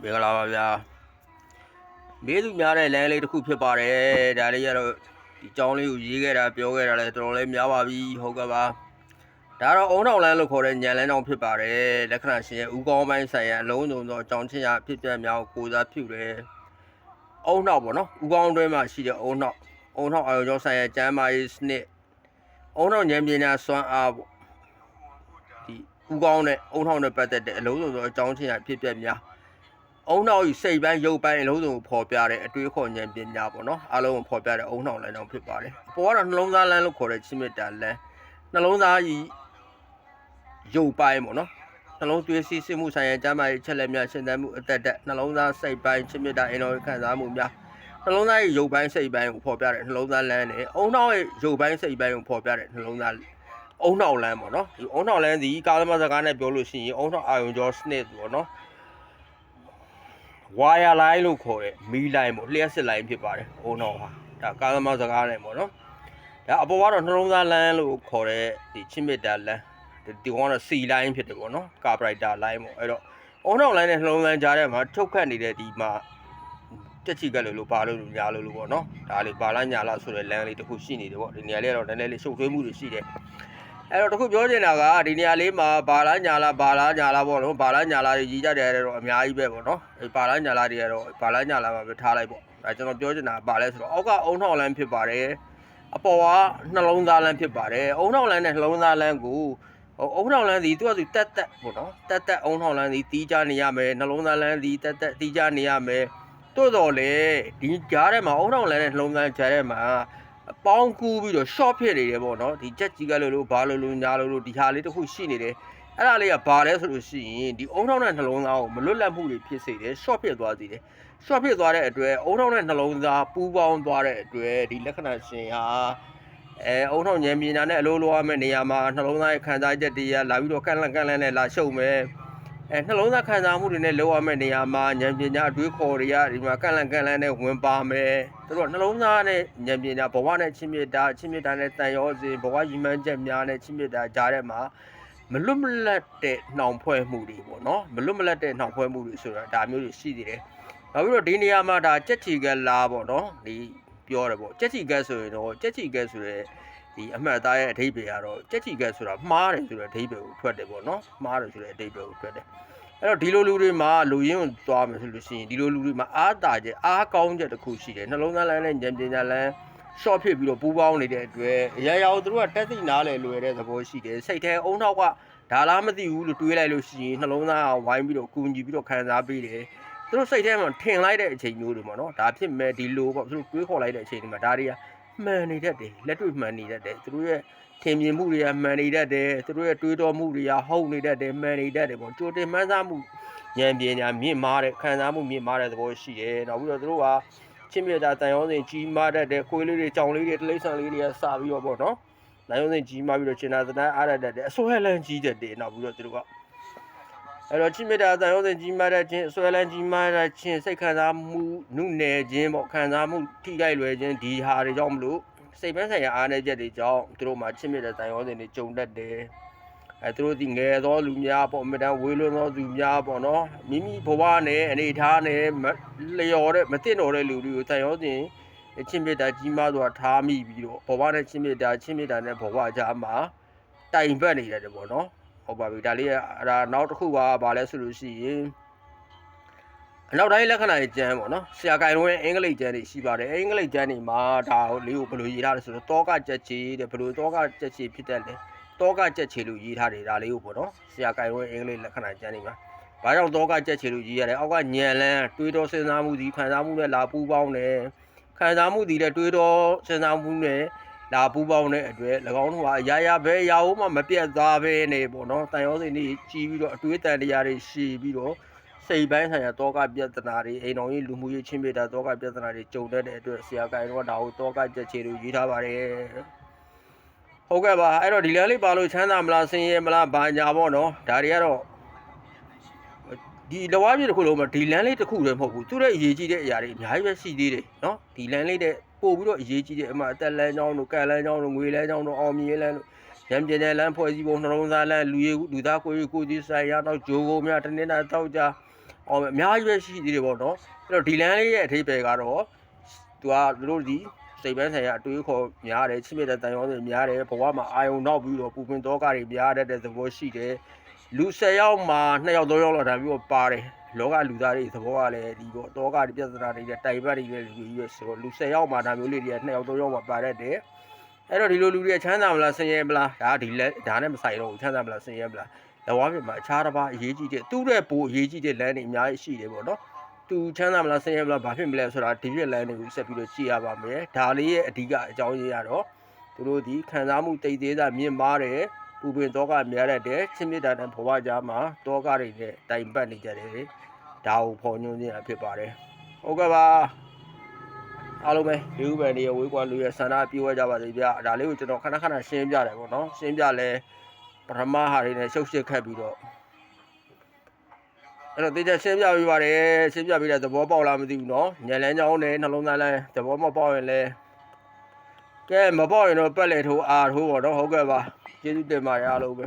မင်္ဂလာပါဗျာမေးသူများတဲ့လမ်းလေးတစ်ခုဖြစ်ပါတယ်ဒါလေးရတော့ဒီကြောင်းလေးကိုရေးခဲ့တာပြောခဲ့တာလည်းတော်တော်လေးများပါပြီဟုတ်ကဲ့ပါဒါတော့အုံနောက်လမ်းလို့ခေါ်တဲ့ညံလမ်းတောင်ဖြစ်ပါတယ်လက္ခဏာရှင်ရဲ့ဥကောင်းပိုင်းဆိုင်ရာအလုံးစုံသောအကြောင်းချင်းရာဖြစ်ပြများကိုကိုစားပြုတယ်အုံနောက်ပေါ့နော်ဥကောင်းတွင်းမှာရှိတဲ့အုံနောက်အာရုံကြောဆိုင်ရာကျမ်းမာရေးစနစ်အုံနောက်ဉာဏ်ပညာစွမ်းအားပေါ့ဒီဥကောင်းနဲ့အုံနောက်နဲ့ပတ်သက်တဲ့အလုံးစုံသောအကြောင်းချင်းရာဖြစ်ပြများအုံနောက်စိတ်ပိုင်းရုပ်ပိုင်းအလုံးစုံကိုဖော်ပြတဲ့အတွေးခေါ်ဉာဏ်ပညာပေါ့နော်အားလုံးကိုဖော်ပြတဲ့အုံနောက်လမ်းတောင်ဖြစ်ပါတယ်အပေါ်ကတော့နှလုံးသားလမ်းလို့ခေါ်တဲ့ချင်းမြတ်တာလမ်းနှလုံးသားကြီးရုပ်ပိုင်းပေါ့နော်နှလုံးသွေးစီးဆင်းမှုဆိုင်ရာကျန်းမာရေးချက်လက်များရှင်းသမှုအသက်နှလုံးသားစိတ်ပိုင်းချင်းမြတ်တာအင်တော်ခံစားမှုများနှလုံးသားရဲ့ရုပ်ပိုင်းစိတ်ပိုင်းကိုဖော်ပြတဲ့နှလုံးသားလမ်းနဲ့အုံနောက်ရဲ့ရုပ်ပိုင်းစိတ်ပိုင်းကိုဖော်ပြတဲ့နှလုံးသားအုံနောက်လမ်းပေါ့နော်ဒီအုံနောက်လမ်းဒီကာလမစကားနဲ့ပြောလို့ရှိရင်အုံနောက်အာယုံကြောစနစ်ပေါ့နော်ဝါယာလိုင်းလို့ခေါ်တဲ့မီးလိုင်းပေါ့လျှက်စစ်လိုင်းဖြစ်ပါတယ်အုံနောက်ဟာဒါကာလမစကားနဲ့ပေါ့နော်ဒါအပေါ်ကတော့နှလုံးသားလမ်းလို့ခေါ်တဲ့ဒီချင်းမြတ်တာလမ်းဒီကတော့စီလိုင်းဖြစ်တယ်ပေါ့နော်ကာပရိုက်တာလိုင်းပေါ့အဲ့တော့အုံနောက်လိုင်းနဲ့နှလုံးသားကြားထဲမှာထုတ်ခတ်နေတဲ့ဒီမှာတက်ချီကလို့ပါလို့ညာလို့ပေါ့နော်ဒါလေးပါလားညာလားဆိုတဲ့လမ်းလေးတစ်ခုရှိနေတယ်ပေါ့ဒီနေရာလေးကတော့နည်းနည်းလေးရှုပ်ထွေးမှုတွေရှိတယ်အဲ့တော့တခုပြောချင်တာကဒီနေရာလေးမှာဘာလားညာလားပေါ့နော်ဘာလားညာလားတွေကြီးကြတယ်တော့အများကြီးပဲပေါ့နော်ဘာလားညာလားတွေကတော့ဘာလားညာလားမှာပဲထားလိုက်ပေါ့ဒါကျွန်တော်ပြောချင်တာပါလဲဆိုတော့အောက်ကအုံနောက်လမ်းဖြစ်ပါတယ်အပေါ်ကနှလုံးသားလမ်းဖြစ်ပါတယ်အုံနောက်လမ်းနဲ့နှလုံးသားလမ်းကိုအုံနောက်လမ်းဒီသူကသူတက်ပေါ့နော်တက်အုံနောက်လမ်းဒီတီးကြနေရမယ်နှလုံးသားလမ်းဒီတက်တီးကြနေရမယ်တို့တော့လေဒီကြားထဲမှာအုံနောက်လမ်းနဲ့နှလုံးသားကြားထဲမှာပေါင်းကူးပြီးတော့ short ဖြစ်နေတယ်ပေါ့နော်ဒီချက်ကြီးကလို့ဘာလို့ညာလို့ဒီဟာလေးတစ်ခုရှိနေတယ်အဲ့ဒါလေးကဘာလဲဆိုလို့ရှိရင်ဒီအုံနောက်နဲ့နှလုံးသားကိုမလွတ်လပ်မှုတွေဖြစ်စေတယ် short ဖြစ်သွားစေတယ် short ဖြစ်သွားတဲ့အတွက်အုံနောက်နဲ့နှလုံးသားပူးပေါင်းသွားတဲ့အတွက်ဒီလက္ခဏာရှင်ဟာအုံနောက်ဉာဏ်ပညာနဲ့အလိုလိုရမယ့်နေရာမှာနှလုံးသားရဲ့ခံစားချက်တွေကလာပြီးတော့ကန့်လန့်နဲ့လာရှုပ်မယ်နှလုံးသားခံစားမှုတွေနဲ့လောက်ရမယ့်နေရာမှာဉာဏ်ပညာအတွေးခေါ်တွေကဒီမှာကန့်လန့်နဲ့ဝင်ပါမယ်သူတို့နှလုံးသားနဲ့ဉာဏ်ပညာဘဝနဲ့ချင်းမြတ်တာနဲ့တန်ရောစဉ်ဘဝရည်မှန်းချက်များနဲ့ချင်းမြတ်တာကြားထဲမှာမလွတ်မလပ်တဲ့နှောင်ဖွဲ့မှုတွေပေါ့နော်မလွတ်မလပ်တဲ့နှောင်ဖွဲ့မှုတွေဆိုတာဒါမျိုးတွေရှိသေးတယ်နောက်ပြီးတော့ဒီနေရာမှာဒါကြက်ချီကလာပေါ့နော်ဒီပြောတယ်ပေါ့ကြက်ချီကဆိုရင်တော့ကြက်ချီကဆိုတဲ့ဒီအမှတ်သားရဲ့အဓိပ္ပာယ်ကတော့ကြက်ချီကဆိုတာမှားတယ်ဆိုတဲ့အဓိပ္ပာယ်ကိုထွက်တယ်ပေါ့နော်မှားတယ်ဆိုတဲ့အဓိပ္ပာယ်ကိုထွက်တယ်အဲ့တော့ဒီလိုလူတွေမှာလူရင်းကိုသွားမယ်ဆိုလို့ရှိရင်ဒီလိုလူတွေမှာအားတာချက်အားကောင်းချက်တစ်ခုရှိတယ်နှလုံးသားလမ်းနဲ့ဉာဏ်ပညာလမ်း short ဖြစ်ပြီးတော့ပူးပေါင်းနေတဲ့အတွက်အရာရာကိုသူတို့ကတက်သိနားလေလွယ်တဲ့သဘောရှိတယ်စိတ်ထဲအုံနောက်ကဒါလားမသိဘူးလို့တွေးလိုက်လို့ရှိရင်နှလုံးသားကဝိုင်းပြီးတော့ကူညီပြီးတော့ခံစားပေးတယ်သူတို့စိတ်ထဲမှာထင်လိုက်တဲ့အချိန်မျိုးတွေပေါ့နော်ဒါဖြစ်မဲ့ဒီလိုပေါ့သူတို့တွေးခေါ်လိုက်တဲ့အချိန်တွေမှာဒါတွေကမှန်နေတတ်တယ်လက်တွေ့မှန်နေတတ်တယ်သူတို့ရဲ့ထင်မြင်မှုတွေကမှန်နေတတ်တယ်သူတို့ရဲ့တွေးတောမှုတွေကဟုတ်နေတတ်တယ်မှန်နေတတ်တယ်ပေါ့ကြိုတင်မှန်းဆမှုဉာဏ်ပညာမြင့်မားတဲ့ခံစားမှုမြင့်မားတဲ့သဘောရှိတယ်နောက်ပြီးတော့သူတို့ကချင်းမြတ်တာတန်ရောစဉ်ကြီးမားတတ်တဲ့ခွေးလေးတွေကြောင်လေးတွေတလိမ့်ဆန်လေးတွေကစပြီးတော့ပေါ့နော်တန်ရောစဉ်ကြီးမားပြီးတော့ကျင်နာသနာအားရတတ်တယ်အစွဲလန်းကြီးတတ်တယ်နောက်ပြီးတော့သူတို့ကအဲ့တော့ချင်းမြတ်တာတန်ရောစဉ်ကြီးမားတတ်ခြင်းအစွဲလန်းကြီးမားတတ်ခြင်းစိတ်ခံစားမှုနုနယ်ခြင်းပေါ့ခံစားမှုထိခိုက်လွယ်ခြင်းဒီဟာတွေကြောင့်မလို့စိတ်ပိုင်းဆိုင်ရာအားနည်းချက်တွေကြောင့်သူတို့မှာချင်းမြတ်တဲ့တန်ရောစဉ်တွေကြုံတတ်တယ်သူတို့ဒီငယ်သောလူများပေါ့အမြဲတမ်းဝေးလွန်းသောလူများပေါ့နော်မိမိဘဝနဲ့အနေထားနဲ့လျော်တဲ့မသိတော်တဲ့လူတွေကိုတန်ရောစဉ်ချင်းမြတ်တာကြီးမားစွာထားမိပြီးတော့ဘဝနဲ့ချင်းမြတ်တာနဲ့ဘဝကြားမှာတိုင်ပတ်နေတယ်ပေါ့နော်ဟုတ်ပါပြီဒါလေးဒါနောက်တစ်ခုကဘာလဲဆိုလို့ရှိရင်အနောက်တိုင်းလက္ခဏာရဲ့ကျမ်းပေါ့နော်ဆရာကိုင်လုံးရဲ့အင်္ဂလိပ်ကျမ်းတွေရှိပါတယ်အင်္ဂလိပ်ကျမ်းတွေမှာဒါလေးကိုဘယ်လိုရေးထားလဲဆိုတော့တောကကြက်ချီတဲ့ဘယ်လိုတောကကြက်ချီဖြစ်တတ်လဲတောကကြက်ချီလို့ရေးထားတယ်ဒါလေးကိုပေါ့နော်ဆရာကိုင်လုံးရဲ့အင်္ဂလိပ်လက္ခဏာကျမ်းတွေမှာဘာကြောင့်တောကကြက်ချီလို့ရေးရတယ်အောက်ကညံလန်းတွေးတောစဉ်းစားမှုဒီခံစားမှုနဲ့လာပူးပေါင်းတယ်ခံစားမှုဒီနဲ့တွေးတောစဉ်းစားမှုနဲ့လာပူးပေါင်းတဲ့အတွက်၎င်းတို့ကအရာရာပဲရာဟုတ်မှမပြတ်သားပဲနေပေါ့နော်တန်ရောစဉ်တွေကြီးပြီးတော့အတွေးတန်တရားတွေရှည်ပြီးတော့စိတ်ပိုင်းဆိုင်ရာတောကပြဿနာတွေအိမ်တော်ကြီးလူမှုရေးချင်းပြတာတောကပြဿနာတွေကြုံတတ်တဲ့အတွက်ဆရာကိုင်တော့ဒါကိုတောကကြက်ချီလို့ရေးထားပါတယ်ဟုတ်ကဲ့ပါအဲ့တော့ဒီလမ်းလေးပါလို့ချမ်းသာမလားဆင်းရဲမလားဘာညာပေါ့နော်ဒါတွေကတော့ဒီလဝါပြည့်တစ်ခုလုံးမှာဒီလမ်းလေးတစ်ခုတည်းမဟုတ်ဘူးသူတဲ့အရေးကြီးတဲ့အရာတွေအများကြီးပဲရှိသေးတယ်နော်ဒီလမ်းလေးတဲ့ပို့ပြီးတော့အရေးကြီးတဲ့အမှအသက်လမ်းကြောင်းတို့ကံလမ်းကြောင်းတို့ငွေလမ်းကြောင်းတို့အောင်မြင်လမ်းတို့ရံပြင်းတဲ့လမ်းဖွဲ့စည်းပုံနှလုံးသားလမ်းလူသားကိုယ်ကြီးဆိုင်ရတော့ဂျိုးကုန်များတနေ့တာတောက်ကြ အော်အများကြီးပဲရှိသေးတယ်ပေါ့နော်အဲ့တော့ဒီလမ်းလေးရဲ့အထိပ္ပယ်ကတော့သူတို့ဒီစိတ်ပန်းဆိုင်ရာအတွေးခေါ်များတယ်ချစ်မြတ်တဲ့တန်ရောတွေများတယ်ဘဝမှာအာယုံနောက်ပြီးတော့ပူပင်တော့ကတွေများတဲ့သဘောရှိတယ်လူ10ယောက်မှာ2ယောက်3ယောက်လောက်ဒါမျိုးပါတယ်လောကလူသားတွေသဘောကလည်းဒီပေါ့တောကတွေပြဿနာတွေနဲ့တိုင်ပတ်တွေနဲ့လူကြီးပဲဆိုတော့လူ10ယောက်မှာဒါမျိုးလေးတွေက2ယောက်3ယောက်မှာပါတတ်တယ်အဲ့တော့ဒီလိုလူတွေချမ်းသာမလားဆင်းရဲမလားဒါဒီလက်ဒါနဲ့မဆိုင်တော့ဘူးချမ်းသာမလားဆင်းရဲမလားလဝါပြမှာအခြားတစ်ပါးအရေးကြီးတဲ့သူ့ရဲ့ပိုအရေးကြီးတဲ့လမ်းတွေအများကြီးရှိတယ်ပေါ့နော်သူချမ်းသာမလားဆင်းရဲမလားဘာဖြစ်မလဲဆိုတာဒီပြက်လမ်းတွေကိုဆက်ပြီးတော့ကြည့်ရပါမယ်ဒါလေးရဲ့အဓိကအကြောင်းရင်းကတော့သူတို့ဒီခံစားမှုတိတ်သေးတာမြင့်မားတယ်ပူပင်တော့ကများတတ်တယ်ချစ်မြတ်တာနဲ့ဘဝကြားမှာတော့ကတွေနဲ့တိုင်ပတ်နေကြတယ်ဒါကိုဖော်ညွှန်းနေတာဖြစ်ပါတယ်ဟုတ်ကဲ့ပါအားလုံးပဲဒီဥပဒေတွေဝေးကွာလူရဲ့ဆန္ဒပြေဝဲကြပါစေဗျာဒါလေးကိုကျွန်တော်ခဏခဏရှင်းပြတယ်ပေါ့နော်ရှင်းပြလဲပထမဟာတွေနဲ့ရှုပ်ရှက်ခတ်ပြီးတော့အဲ့တော့တေချာရှင်းပြပေးပါတယ်ရှင်းပြပေးတဲ့သဘောပေါက်လားမသိဘူးနော်ညလန်းချောင်းနဲ့နှလုံးသားလန်းသဘောမပေါက်ရင်လဲကဲမပေါက်ရင်တော့ပတ်လေထိုးအားထိုးပေါ့နော်ဟုတ်ကဲ့ပါကျေးဇူးတင်ပါတယ်အားလုံးပဲ